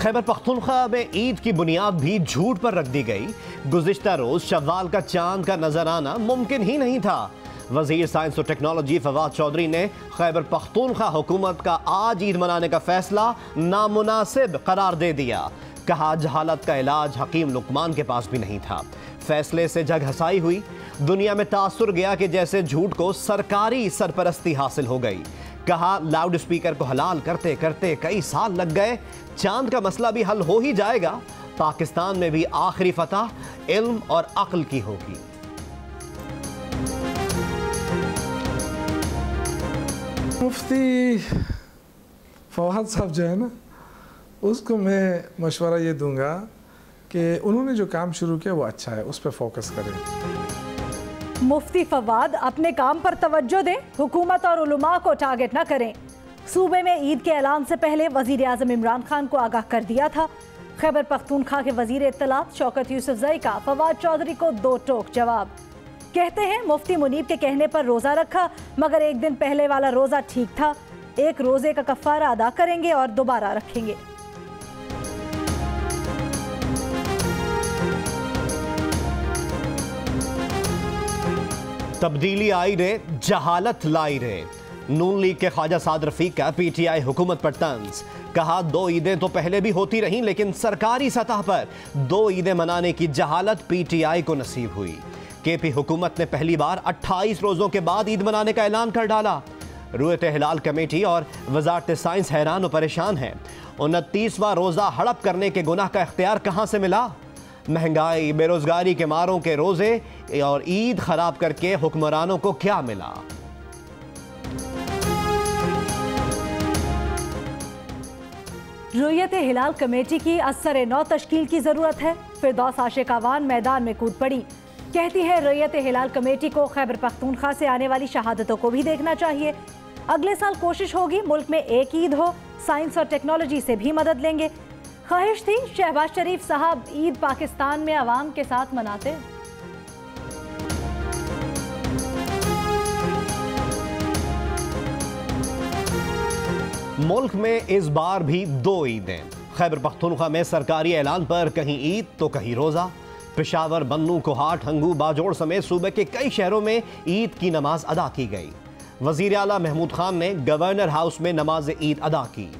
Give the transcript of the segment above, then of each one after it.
खैबर पख्तूनख्वा में ईद की बुनियाद भी झूठ पर रख दी गई। गुज़िश्ता रोज शव्वाल का चांद का नजर आना मुमकिन ही नहीं था। वजीर साइंस और टेक्नोलॉजी फवाद चौधरी ने खैबर पख्तूनख्वा हुकूमत का आज ईद मनाने का फैसला नामुनासिब करार दे दिया। कहा जहालत का इलाज हकीम लुकमान के पास भी नहीं था। फैसले से जग हसाई हुई। दुनिया में तासुर गया कि जैसे झूठ को सरकारी सरपरस्ती हासिल हो गई। कहा लाउड स्पीकर को हलाल करते करते कई साल लग गए, चांद का मसला भी हल हो ही जाएगा। पाकिस्तान में भी आखिरी फतह इल्म और अक्ल की होगी। मुफ्ती फवाद साहब जो है ना, उसको मैं मशवरा ये दूंगा कि उन्होंने जो काम शुरू किया वो अच्छा है, उस पर फोकस करें। मुफ्ती फवाद अपने काम पर तवज्जो दें, हुकूमत और उलमा को टारगेट न करें। सूबे में ईद के ऐलान से पहले वजीर आज़म इमरान खान को आगाह कर दिया था। खैबर पख्तूनख्वा के वजीर इत्तलात शौकत यूसुफजई का फवाद चौधरी को दो टोक जवाब। कहते हैं मुफ्ती मुनीब के कहने पर रोज़ा रखा, मगर एक दिन पहले वाला रोज़ा ठीक था। एक रोज़े का कफ़ारा अदा करेंगे और दोबारा रखेंगे। तब्दीली आई रे, जहालत लाई रे। नून लीग के ख्वाजा साद रफीक का पीटीआई हुकूमत पर तंज। कहा दो ईदें तो पहले भी होती रहीं, लेकिन सरकारी सतह पर दो ईदें मनाने की जहालत पीटीआई को नसीब हुई। केपी हुकूमत ने पहली बार 28 रोजों के बाद ईद मनाने का ऐलान कर डाला। रुयत हिलाल कमेटी और वजारत साइंस हैरान और परेशान है। 29वां रोजा हड़प करने के गुनाह का इख्तियार कहां से मिला? महंगाई, बेरोजगारी के मारों के रोजे और ईद खराब करके हुक्मरानों को क्या मिला? रुयत हिलाल कमेटी की असर नौ तश्कील की जरूरत है। फिरदौस आशिकावान मैदान में कूद पड़ी। कहती है रुयत हिलाल कमेटी को खैबर पख्तूनख्वा से आने वाली शहादतों को भी देखना चाहिए। अगले साल कोशिश होगी मुल्क में एक ईद हो। साइंस और टेक्नोलॉजी से भी मदद लेंगे। ख्वाहिश थी शहबाज शरीफ साहब ईद पाकिस्तान में अवाम के साथ मनाते। मुल्क में इस बार भी दो ईदें। खैबर पख्तूनख्वा में सरकारी ऐलान पर कहीं ईद तो कहीं रोजा। पेशावर, बन्नू, कोहाट, हंगू, बाजोड़ समेत सूबे के कई शहरों में ईद की नमाज अदा की गई। वजीर आला महमूद खान ने गवर्नर हाउस में नमाज ईद अदा की।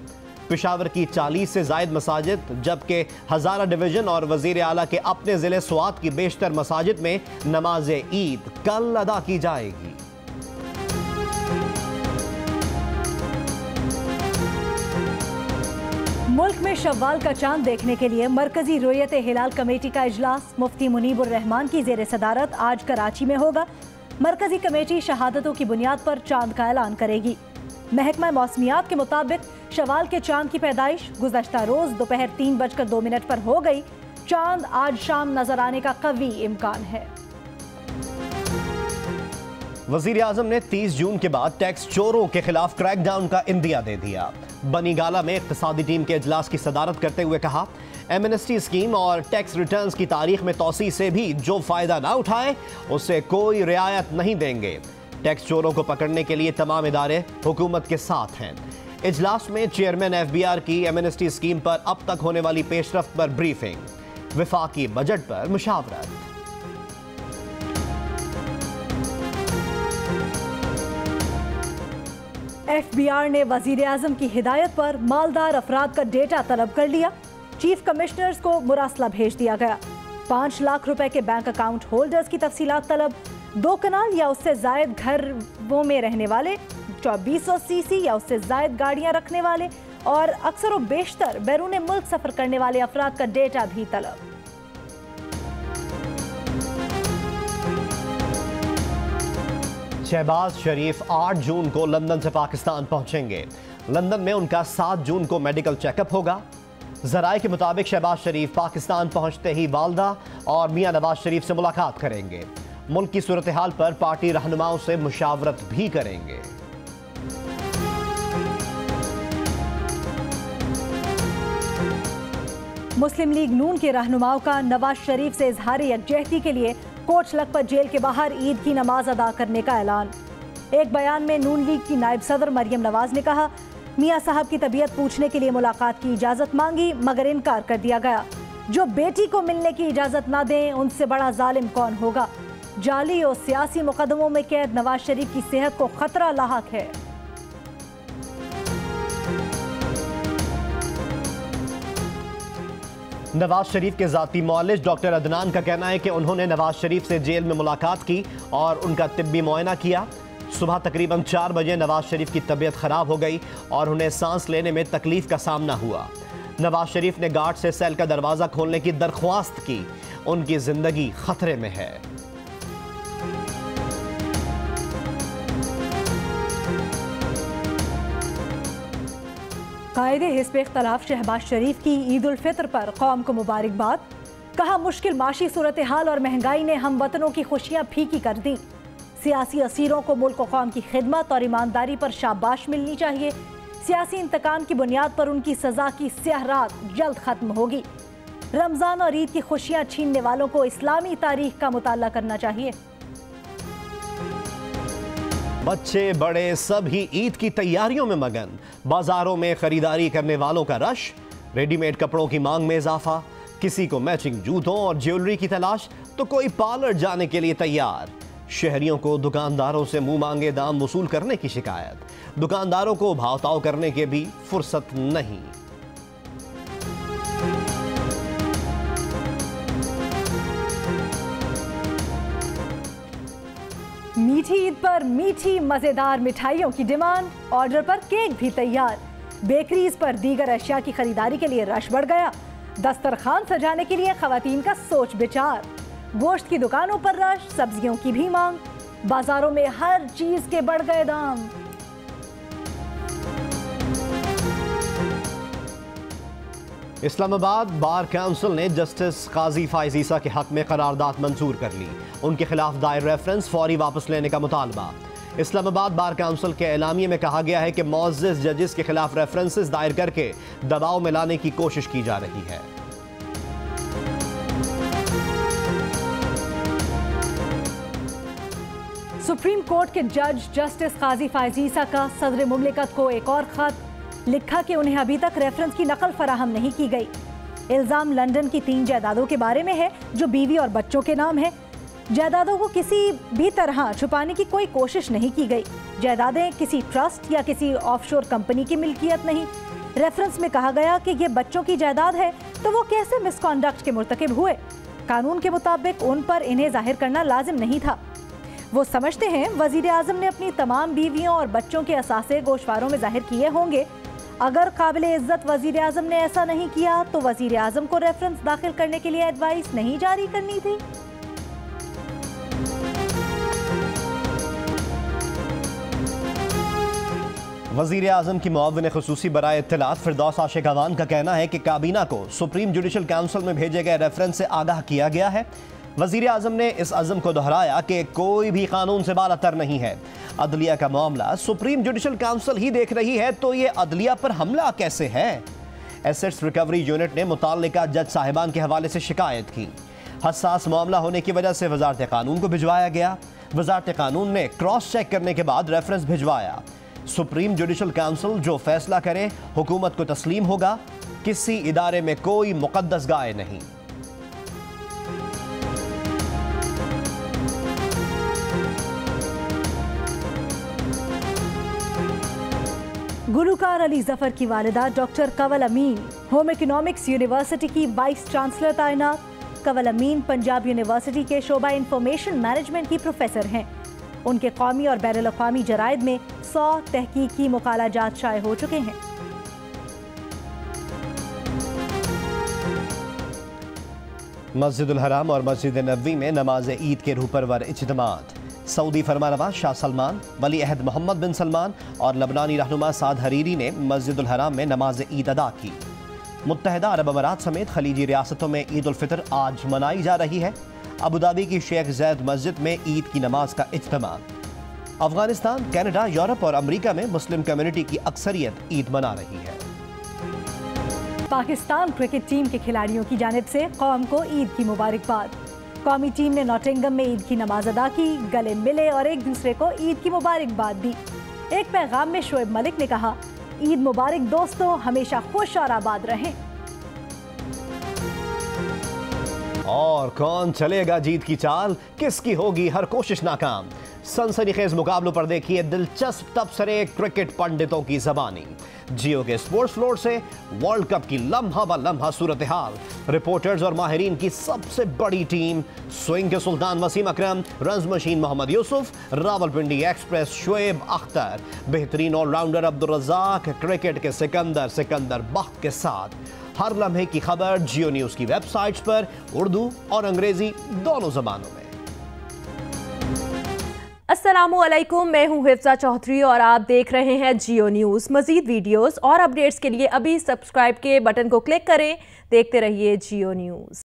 पेशावर की 40 से जायद मसाजिद, जबकि हजारा डिवीजन और वजीर आला के अपने जिले स्वात की बेशतर मसाजिद में नमाज ईद कल अदा की जाएगी। मुल्क में शव्वाल का चांद देखने के लिए मरकजी रुयत हिलाल कमेटी का इजलास मुफ्ती मुनीबुर रहमान की जेर सदारत आज कराची में होगा। मरकजी कमेटी शहादतों की बुनियाद पर चांद का ऐलान करेगी। महकमा मौसमियात के मुताबिक शवाल के चांद की पैदाइश गुज़श्ता रोज दोपहर 3:02 पर हो गई। चांद आज शाम नजर आने का कवी इम्कान है। वजीर आजम ने 30 जून के बाद टैक्स चोरों के खिलाफ क्रैकडाउन का इंदिया दे दिया। बनी गाला में इक्तिसादी टीम के इजलास की सदारत करते हुए कहा, एमनेस्टी स्कीम और टैक्स रिटर्न्स की तारीख में तोसी से भी जो फायदा ना उठाए उससे कोई रियायत नहीं देंगे। टैक्स चोरों को पकड़ने के लिए तमाम इदारे हुकूमत के साथ हैं। इजलास में चेयरमैन FBR की एमनेस्टी स्कीम पर अब तक होने वाली पेशरफ्त पर ब्रीफिंग। विफाकी बजट पर मुशावरत। FBR ने वजीर आजम की हिदायत पर मालदार अफराद का डेटा तलब कर लिया। चीफ कमिश्नर्स को मुरासला भेज दिया गया। 5 लाख रुपए के बैंक अकाउंट होल्डर्स की तफसीलात तलब। 2 कनाल या उससे जायद घरों में रहने वाले, 2400 CC या उससे जायद गाड़ियां रखने वाले और अक्सर व बेशतर बैरून मुल्क सफर करने वाले अफराद का डेटा भी तलब। शहबाज शरीफ 8 जून को लंदन से पाकिस्तान पहुंचेंगे। लंदन में उनका 7 जून को मेडिकल चेकअप होगा। जराए के मुताबिक शहबाज शरीफ पाकिस्तान पहुंचते ही वालदा और मियां नवाज शरीफ से मुलाकात करेंगे। मुल्क की सूरत हाल पर पार्टी रहनुमाओं से मुशावरत भी करेंगे। मुस्लिम लीग नून के रहनुमाओं का नवाज शरीफ से इजहार यकजहती के लिए कोच लखपत जेल के बाहर ईद की नमाज अदा करने का ऐलान। एक बयान में नून लीग की नायब सदर मरियम नवाज ने कहा, मियां साहब की तबीयत पूछने के लिए मुलाकात की इजाज़त मांगी मगर इनकार कर दिया गया। जो बेटी को मिलने की इजाज़त ना दें उनसे बड़ा जालिम कौन होगा। जाली और सियासी मुकदमों में कैद नवाज शरीफ की सेहत को खतरा लाहक है। नवाज शरीफ के ज़ाती मौलिज डॉक्टर अदनान का कहना है कि उन्होंने नवाज शरीफ से जेल में मुलाकात की और उनका तिब्बी मुआयना किया। सुबह तकरीबन 4 बजे नवाज शरीफ की तबीयत खराब हो गई और उन्हें सांस लेने में तकलीफ का सामना हुआ। नवाज शरीफ ने गार्ड से सेल का दरवाज़ा खोलने की दरख्वास्त की। उनकी जिंदगी खतरे में है। कायदे हिस्ब इख्तलाफ शहबाज शरीफ की ईद उल फितर पर कौम को मुबारकबाद। कहा मुश्किल माशी सूरत हाल और महंगाई ने हम वतनों की खुशियां फीकी कर दी। सियासी असीरों को मुल्क कौम की खिदमत और ईमानदारी पर शाबाश मिलनी चाहिए। सियासी इंतकाम की बुनियाद पर उनकी सजा की स्याह रात जल्द खत्म होगी। रमजान और ईद की खुशियां छीनने वालों को इस्लामी तारीख का मुताला करना चाहिए। बच्चे बड़े सभी ईद की तैयारियों में मगन। बाजारों में खरीदारी करने वालों का रश। रेडीमेड कपड़ों की मांग में इजाफा। किसी को मैचिंग जूतों और ज्वेलरी की तलाश तो कोई पार्लर जाने के लिए तैयार। शहरियों को दुकानदारों से मुंह मांगे दाम वसूल करने की शिकायत। दुकानदारों को भाव-ताव करने के भी फुर्सत नहीं। मीठी ईद पर मीठी मजेदार मिठाइयों की डिमांड। ऑर्डर पर केक भी तैयार। बेकरीज पर दीगर अशिया की खरीदारी के लिए रश बढ़ गया। दस्तरखान सजाने के लिए खवातीन का सोच विचार। गोश्त की दुकानों पर रश, सब्जियों की भी मांग। बाजारों में हर चीज के बढ़ गए दाम। इस्लामाबाद बार काउंसिल ने जस्टिस काजी फाइज ईसा के हक में करारदाद मंजूर कर ली। उनके खिलाफ दायर रेफरेंस फौरी वापस लेने का मुतालबा। इस्लामाबाद बार काउंसिल के एलामिये में कहा गया है कि मुअज़्ज़िज़ जजेस के खिलाफ रेफरेंसेस दायर करके दबाव में लाने की कोशिश की जा रही है। सुप्रीम कोर्ट के जज जस्टिस काजी फाइज ईसा का सदर मुमलिकत को एक और खत लिखा कि उन्हें अभी तक रेफरेंस की नकल फराहम नहीं की गई। इल्जाम लंदन की 3 जायदादों के बारे में है जो बीवी और बच्चों के नाम है। जायदादों को किसी भी तरह छुपाने की कोई कोशिश नहीं की गई। जायदादें किसी ट्रस्ट या किसी ऑफशोर कंपनी की मिल्कियत नहीं। रेफरेंस में कहा गया कि ये बच्चों की जायदाद है तो वो कैसे मिसकॉन्डक्ट के मुर्तकिब हुए। कानून के मुताबिक उन पर इन्हें जाहिर करना लाजिम नहीं था। वो समझते हैं वजीर आजम ने अपनी तमाम बीवियों और बच्चों के असासे गोशवारों में जाहिर किए होंगे। अगर काबिल इज्जत वजीर आजम ने ऐसा नहीं किया तो वजीर आजम को रेफरेंस दाखिल करने के लिए एडवाइस नहीं जारी करनी थी। वजीर आजम की मुआविन खुसूसी बराए इत्तलात फिरदौस आशिक अवान का कहना है कि काबीना को सुप्रीम जुडिशल काउंसिल में भेजे गए रेफरेंस से आगाह किया गया है। वजीर आजम ने इस अज़म को दोहराया कि कोई भी कानून से बालातर नहीं है। अदलिया का मामला सुप्रीम जुडिशल काउंसिल ही देख रही है तो ये अदलिया पर हमला कैसे है। एसेट्स रिकवरी यूनिट ने मुताल्लिका जज साहिबान के हवाले से शिकायत की। हसास मामला होने की वजह से वजारत कानून को भिजवाया गया। वजारत कानून ने क्रॉस चेक करने के बाद रेफरेंस भिजवाया। सुप्रीम जुडिशल काउंसिल जो फैसला करे हुकूमत को तस्लीम होगा। किसी इदारे में कोई मुकद्दस गाय नहीं। गुलूकार अली जफर की वालिदा डॉक्टर कवल अमीन होम इकोनॉमिक्स यूनिवर्सिटी की वाइस चांसलर तैनात। कवल अमीन पंजाब यूनिवर्सिटी के शोबा इंफॉर्मेशन मैनेजमेंट की प्रोफेसर हैं। उनके कौमी और बैनुल अक़वामी जराइद में 100 तहकीकी मुकालाजात शाये हो चुके हैं। मस्जिदुल हराम और मस्जिद नबवी में नमाज ईद के रूह परवर इज्तिमात। सऊदी फरमानरवा शाह सलमान, वली अहद मोहम्मद बिन सलमान और लबनानी रहनुमा साद हरीरी ने मस्जिदुल हराम में नमाज ईद अदा की। मुत्तहिदा अरब अमारात समेत खलीजी रियासतों में ईद उल फितर आज मनाई जा रही है। अबू धाबी की शेख ज़ैद मस्जिद में ईद की नमाज का इज्तिमा। अफगानिस्तान, कनाडा, यूरोप और अमेरिका में मुस्लिम कम्युनिटी की अक्सरियत ईद मना रही है। पाकिस्तान क्रिकेट टीम के खिलाड़ियों की जानिब से कौम को ईद की मुबारकबाद। कौमी टीम ने नॉटिंगम में ईद की नमाज अदा की, गले मिले और एक दूसरे को ईद की मुबारकबाद दी। एक पैगाम में शोएब मलिक ने कहा, ईद मुबारक दोस्तों, हमेशा खुश और आबाद रहें। और कौन चलेगा जीत की चाल, किसकी होगी हर कोशिश नाकाम। सनसनीखेज मुकाबलों पर देखिए दिलचस्प तबसरे क्रिकेट पंडितों की जबानी। जियो के स्पोर्ट्स फ्लोर से वर्ल्ड कप की लम्हा ब लम्हा सूरत हाल, रिपोर्टर्स और माहिरीन की सबसे बड़ी टीम, स्विंग के सुल्तान Wasim Akram, runs machine Mohammad Yousuf, Rawalpindi express Shoaib Akhtar, बेहतरीन ऑलराउंडर अब्दुल रज़ाक, क्रिकेट के सिकंदर बख्त के साथ। हर लम्हे की खबर जियो न्यूज की वेबसाइट्स पर उर्दू और अंग्रेजी दोनों जबानों में। अस्सलामुअलैकुम, मैं हूं हिफ्जा चौधरी और आप देख रहे हैं जियो न्यूज़। मज़ीद वीडियोस और अपडेट्स के लिए अभी सब्सक्राइब के बटन को क्लिक करें। देखते रहिए जियो न्यूज़।